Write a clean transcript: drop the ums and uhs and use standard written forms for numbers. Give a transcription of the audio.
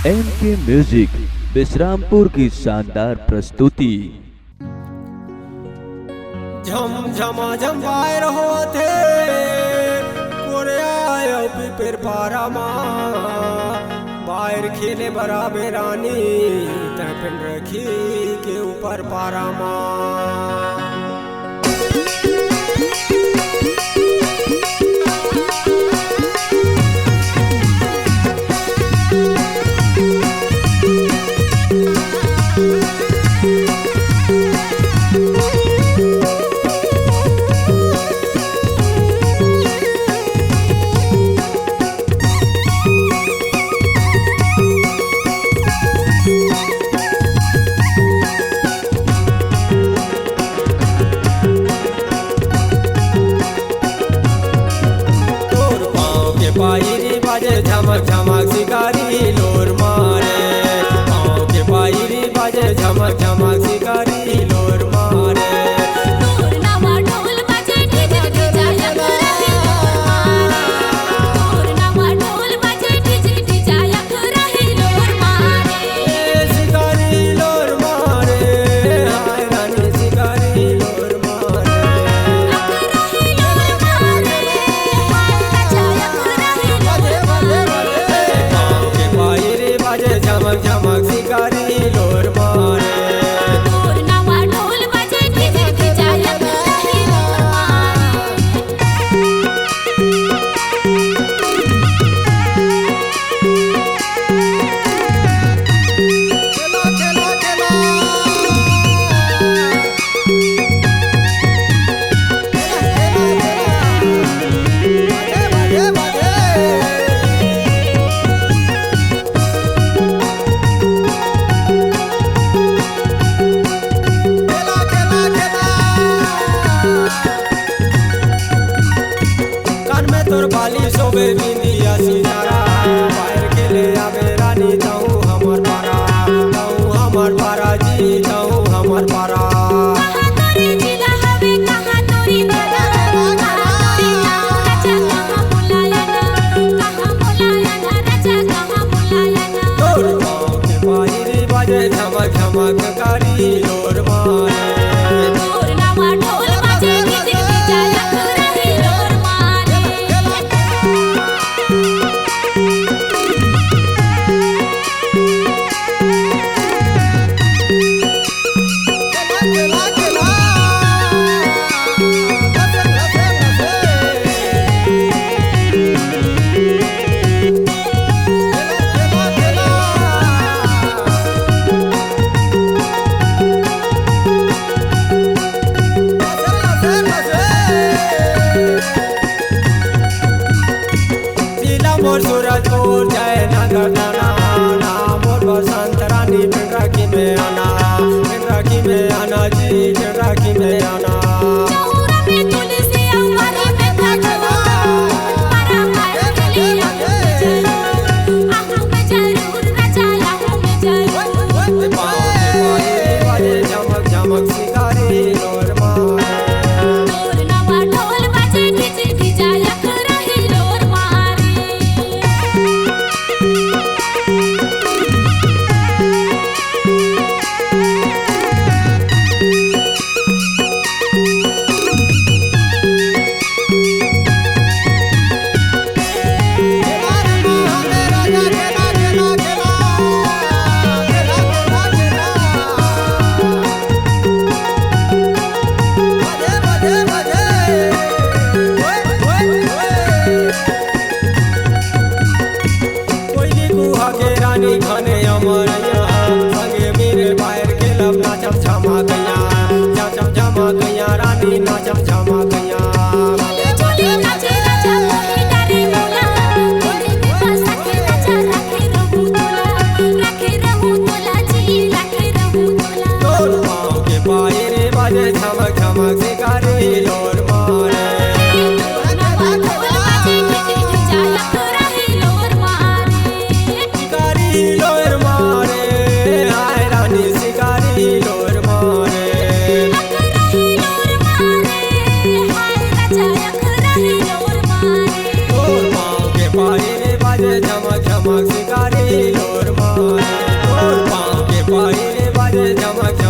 M के music Vishrampur की शानदार प्रस्तुति। झम झमा झम बाहर होते कोरिया पिपर पारा बाहर खेले बराबर रानी तपिन रखी के ऊपर पारा पायरी बाजे झमक झमक शिकारी लोर मारे पाँव के पायरी बाजे झमक झमक शिकारी लोर मारे झमक झमक शिकारी लोर मारे तोर बाली सोबे बिंदिया सितारा बाहर के ले आवे रानी जाऊं हमर पारा जी जाऊं हमर पारा तोर पाँव के पायरी बाजे झमक झमक कारी लोर मारे मोर सूरज मोर जय नगर नाना मोर बसंत रानी राखी में आना जी राखी में आना झमक झमक शिकारी लोर मारे रानी खाने अमर संगे मेरे बाहर के लब नाचम छमा गया रानी नाचम छमा गया तोर पाँव के पायरे बाजे झमक झमक शिकारी लोर मारे शिकारी लोर बाजे झमक झमक शिकारी लोर मारे, पाँव के पायल बाजे झमक